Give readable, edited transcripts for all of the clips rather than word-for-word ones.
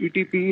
TTP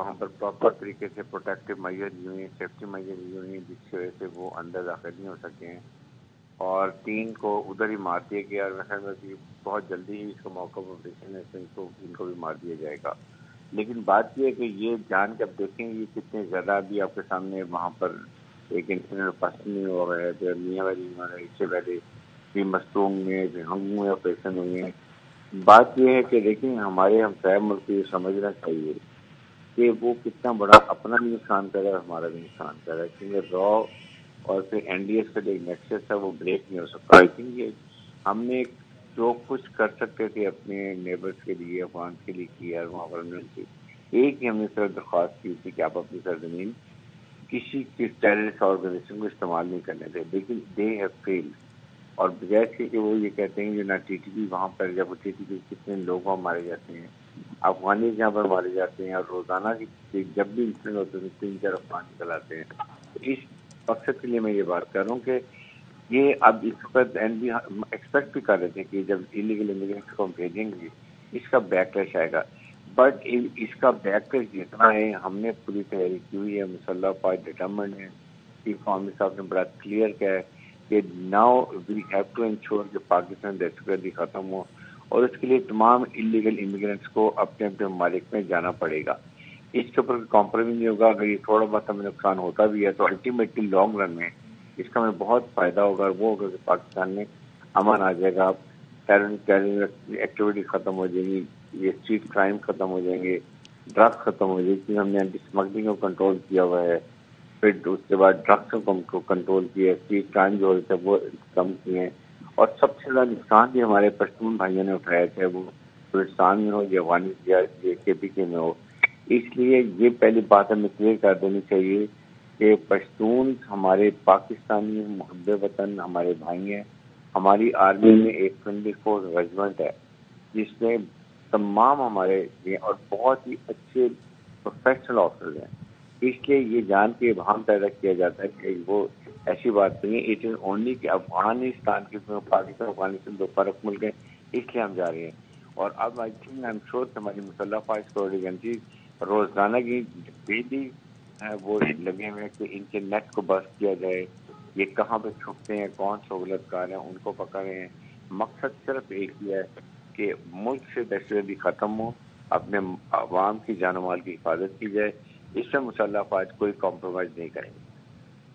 وہاں پر proper طریقے سے پروٹیکٹیو میجر لی ہوئی ہیں، سیفٹی میجر لی ہوئی ہیں، جس کی وجہ سے وہ اندر داخل نہیں ہو سکے ہیں، اور 3 کو ادھر ہی مار دیا گیا، اور میرا خیال ہے بہت جلدی ہی اس کا موقع آپریشن ہے، ان کو بھی مار دیا جائے گا. لیکن بات یہ ہے کہ یہ جان کے اب دیکھیں گے کتنے زیادہ ابھی آپ کے سامنے وہاں پر ایک انسیڈنٹ پسند ہو رہا ہے، پھر میاں والی اس سے پہلے بھی مستونگ میں ہنگو میں آپریشن ہوئے ہیں. بات یہ ہے کہ دیکھیں ہمارے ہمسائے ملک کو یہ سمجھنا چاہیے کہ وہ کتنا بڑا اپنا بھی نقصان کر رہا ہے، ہمارا بھی نقصان کر رہا ہے، کیونکہ را اور پھر این ڈی ایس کا جو نیکسس ہے وہ بریک نہیں ہو سکتا. آئی تھنک یہ ہم نے جو کچھ کر سکتے تھے اپنے نیبرس کے لیے، افغان کے لیے کیا، وہاں پر ہم نے ایک ہی ہم نے صرف درخواست کی تھی کہ آپ اپنی سرزمین کسی ٹیررسٹ آرگنائزیشن کو استعمال نہیں کرنے دیں، لیکن دے ہیو فیلڈ. اور بجائے اس کے کہ وہ یہ کہتے ہیں کہ نہ ٹی ٹی پی وہاں پر، جب ٹی ٹی پی کتنے لوگ وہاں مارے جاتے ہیں، افغانی جہاں پر مارے جاتے ہیں، اور روزانہ کی جب بھی انسیڈنٹ ہوتے ہیں 3-4 افغان نکل آتے ہیں. اس مقصد کے لیے میں یہ بات کر رہا ہوں کہ یہ اب اس وقت ایکسپیکٹ بھی کر رہے تھے کہ جب انلیگل امیگرینٹس کو ہم بھیجیں گے اس کا بیک لیش آئے گا، بٹ اس کا بیک لیش جتنا ہے ہم نے پوری تیاری کی ہوئی ہے، مسلح افواج ڈٹرمنڈ ہے. چیف آرمی صاحب نے بڑا کلیئر کیا ہے کہ now we have to ensure کہ پاکستان دہشت گردی ختم ہو، اور اس کے لیے تمام انلیگل امیگرینٹس کو اپنے اپنے ممالک میں جانا پڑے گا. اس کے اوپر کمپرومائز نہیں ہوگا. اگر یہ تھوڑا بہت ہمیں نقصان ہوتا بھی ہے تو الٹیمیٹلی لانگ رن میں اس کا ہمیں بہت فائدہ ہوگا، اور وہ ہوگا کہ پاکستان میں امن آ جائے گا، ٹیرر ایکٹیویٹی ختم ہو جائیں گی، یہ اسٹریٹ کرائم ختم ہو جائیں گے، ڈرگس ختم ہو جائے گی. ہم نے اینٹی اسمگلنگ کو کنٹرول کیا ہوا ہے، پھر اس کے بعد ڈرگس کو کنٹرول کیا ہے، اسٹریٹ کرائم جو ہوتے ہیں وہ کم کیے ہیں. اور سب سے زیادہ نقصان بھی ہمارے پشتون بھائیوں نے اٹھایا، چاہے وہ بلوچستان میں ہو یا کے پی کے میں ہو. اس لیے یہ پہلی بات ہمیں کلیئر کر دینی چاہیے کہ پشتون ہمارے پاکستانی محب وطن ہمارے بھائی ہیں. ہماری آرمی میں ایک 24 ریجمنٹ ہے جس میں تمام ہمارے اور بہت ہی اچھے پروفیشنل آفیسرز ہیں. اس لیے یہ جان کے ابہام پیدا کیا جاتا ہے کہ وہ ایسی بات نہیں ہے. اٹ از اونلی کہ افغانستان کے پاکستان افغانستان 2 فرق ملک ہیں، اس لیے ہم جا رہے ہیں. اور اب I think I am sure کہ ہماری مسلح افواج کو ایجنسیز روزانہ کی ڈیلی وہ لگے ہوئے کہ ان کے نیٹ کو بسٹ کیا جائے، یہ کہاں پہ چھپتے ہیں، کون سہولت کار ہیں، ان کو پکڑے ہیں. مقصد صرف ایک ہی ہے کہ ملک سے دہشت گردی ختم ہو، اپنے عوام کی جان و مال کی حفاظت کی جائے. اس سے مسلح افواج کوئی کمپرومائز نہیں کریں گے.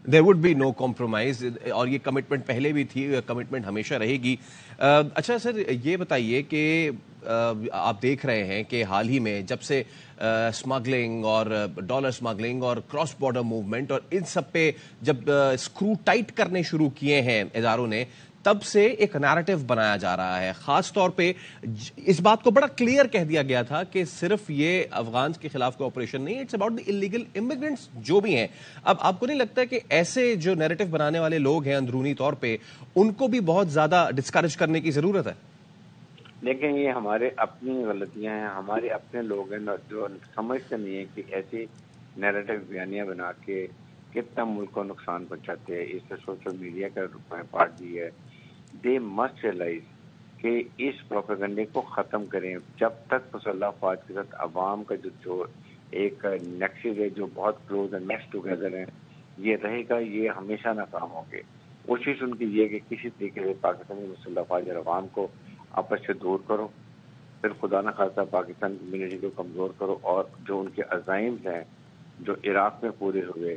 There would be no compromise, اور یہ کمٹمنٹ پہلے بھی تھی، کمٹمنٹ ہمیشہ رہے گی. اچھا سر، یہ بتائیے کہ آپ دیکھ رہے ہیں کہ حال ہی میں جب سے اسمگلنگ اور ڈالر اسمگلنگ اور کراس بارڈر موومنٹ اور ان سب پہ جب اسکرو ٹائٹ کرنے شروع کیے ہیں اداروں نے، تب سے ایک نیریٹو بنایا جا رہا ہے. خاص طور پہ اس بات کو بڑا کلیئر کہہ دیا گیا تھا کہ صرف یہ افغانز کے خلاف کوئی آپریشن نہیں ہے، it's about the illegal immigrants جو بھی ہیں. اب آپ کو نہیں لگتا کہ ایسے جو نیریٹو بنانے والے لوگ ہیں اندرونی طور پہ، ان کو بھی بہت زیادہ ڈسکریج کرنے کی ضرورت ہے؟ لیکن یہ ہمارے اپنی غلطیاں ہیں، ہمارے اپنے لوگ ہیں جو سمجھتے نہیں ہیں کہ ایسی نیریٹو بیانیاں بنا کے کتنا ملک کو نقصان پہنچاتے ہیں. اس سے سوشل میڈیا کا پارٹ بھی ہے. دے مسٹ ریئلائز کہ اس پروپیگنڈے کو ختم کریں. جب تک مسلح افواج کے ساتھ عوام کا جو ایک نیکسس ہے، جو بہت کلوز ہے، نیکسٹ ٹوگیدر ہے، یہ رہے گا، یہ ہمیشہ ناکام ہوں گے. کوشش ان کی یہ کہ کسی طریقے سے پاکستانی مسلح افواج اور عوام کو آپس سے دور کرو، پھر خدا نہ خاصہ پاکستان کمیونٹی کو کمزور کرو، اور جو ان کے عزائم ہیں جو عراق میں پورے ہوئے،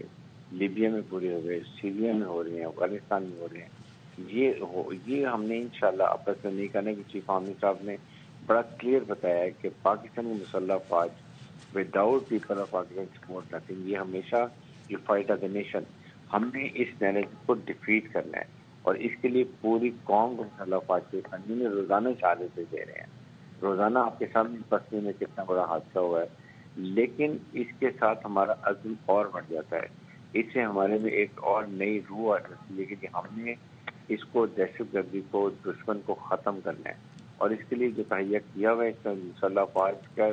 لیبیا میں پورے ہوئے، سیریا میں ہو رہے ہیں، افغانستان میں ہو رہے ہیں، یہ ہم نے انشاءاللہ آپس میں نہیں کرنے کی. چیف آرمی صاحب نے بڑا کلیئر بتایا ہے کہ پاکستانی مسلح افواج without people of Pakistan support nothing. یہ ہمیشہ یہ فائٹ آف دا نیشن. ہم نے اس نیریٹو کو ڈیفیٹ کرنا ہے، اور اس کے لیے پوری قوم کو مسلح افواج کے قانونی روزانہ شہادتیں دے رہے ہیں. روزانہ آپ کے سامنے بستی میں کتنا بڑا حادثہ ہوا ہے، لیکن اس کے ساتھ ہمارا عزم اور بڑھ جاتا ہے. اس سے ہمارے میں ایک اور نئی روح آ جاتی ہے کہ ہم نے اس کو دہشت گردی کو، دشمن کو ختم کرنا ہے. اور اس کے لیے جو تہیہ کیا ہوا ہے اس میں مسلح افواج کا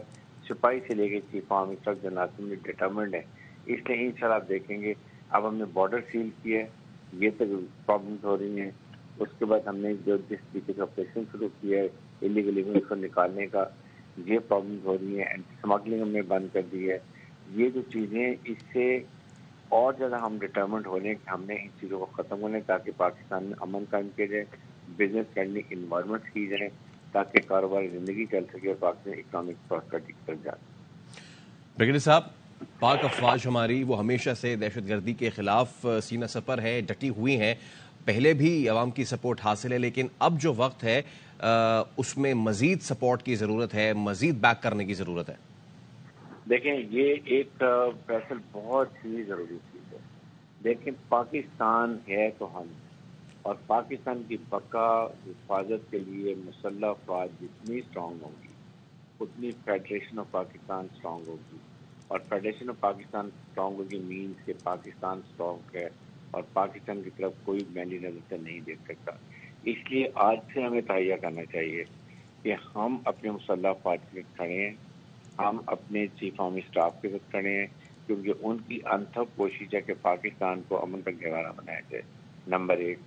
سپاہی سے لے کے چیف آرمی تک جنازم میں ڈٹرمنڈ ہے. اس لیے انشاءاللہ آپ دیکھیں گے اب ہم نے بارڈر سیل کیا ہے، یہ تک پرابلمس ہو رہی ہیں. اس کے بعد ہم نے جس طریقے سے آپریشن شروع کیا ہے انلیگل ایونٹس کو نکالنے کا، یہ پرابلمس ہو رہی ہیں. اینٹی اسمگلنگ ہم نے بند کر دی ہے. یہ جو چیزیں اس سے اور زیادہ ہم ڈٹرمنٹ ہونے کہ ہم نے ان چیزوں کو ختم ہونے تاکہ پاکستان میں امن قائم کیا جائے، بزنس کرنے کی انوائرمنٹ کی جائے تاکہ کاروباری زندگی چل سکے اور پاکستان اکنامک پراسپرٹی چل جائے۔ بریگیڈیئر صاحب، پاک افواج ہماری وہ ہمیشہ سے دہشت گردی کے خلاف سینہ سپر ہے، ڈٹی ہوئی ہیں، پہلے بھی عوام کی سپورٹ حاصل ہے، لیکن اب جو وقت ہے اس میں مزید سپورٹ کی ضرورت ہے، مزید بیک کرنے کی ضرورت ہے۔ دیکھیں، یہ ایک فیصل بہت ہی ضروری چیز ہے، لیکن پاکستان ہے تو ہم، اور پاکستان کی بقا حفاظت کے لیے مسلح افواج جتنی اسٹرانگ ہوں گی اتنی فیڈریشن آف پاکستان اسٹرانگ ہوگی، اور فیڈریشن آف پاکستان اسٹرانگ ہوگی مینس کہ پاکستان اسٹرانگ ہے اور پاکستان کی طرف کوئی میلی نظر سے نہیں دیکھ سکتا۔ اس لیے آج سے ہمیں تہیہ کرنا چاہیے کہ ہم اپنے مسلح افواج کے ساتھ کھڑے ہیں، ہم اپنے چیف آرمی اسٹاف کے ساتھ کھڑے ہیں، کیونکہ ان کی انتھک کوشش ہے کہ پاکستان کو امن کا گہوارہ بنایا جائے، نمبر ایک،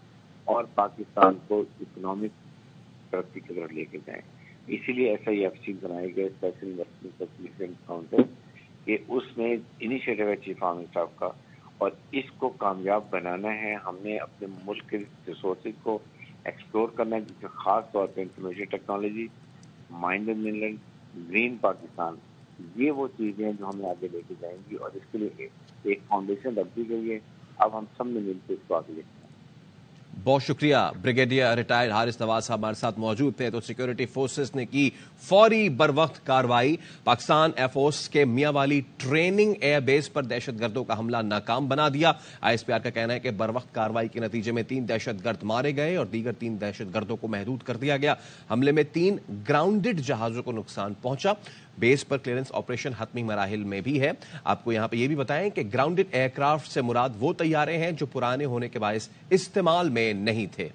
اور پاکستان کو اکنامک ترقی کی طرف لے کے جائیں۔ اسی لیے SIFC بنائے گئے، اسپیشل انویسٹمنٹ کاؤنسل، کہ اس میں انیشیٹو ہے چیف آرمی اسٹاف کا، اور اس کو کامیاب بنانا ہے۔ ہم نے اپنے ملک کے ریسورسز کو ایکسپلور کرنا ہے، جس میں خاص طور پہ information technology, mind and mineral, green Pakistan, یہ وہ چیزیں ہیں جو ہمیں آگے لے کے جائیں گی، اور اس کے لیے ایک فاؤنڈیشن رکھ دی گئی ہے۔ اب ہم سب نے مل کے اس کو آگے لے کے بہت شکریہ بریگیڈیئر ریٹائرڈ حارث نواز صاحب ہمارے ساتھ موجود تھے۔ تو سیکورٹی فورسز نے کی فوری بروقت کارروائی، پاکستان ایئر فورس کے میاں والی ٹریننگ ایئر بیس پر دہشت گردوں کا حملہ ناکام بنا دیا۔ ISPR کا کہنا ہے کہ بروقت کارروائی کے نتیجے میں 3 دہشت گرد مارے گئے اور دیگر 3 دہشت گردوں کو محدود کر دیا گیا۔ حملے میں 3 گراؤنڈڈ جہازوں کو نقصان پہنچا۔ بیس پر کلیئرنس آپریشن حتمی مراحل میں بھی ہے۔ آپ کو یہاں پہ یہ بھی بتائیں کہ گراؤنڈڈ ایئر کرافٹ سے مراد وہ طیارے ہیں جو پرانے ہونے کے باعث استعمال میں نہیں تھے۔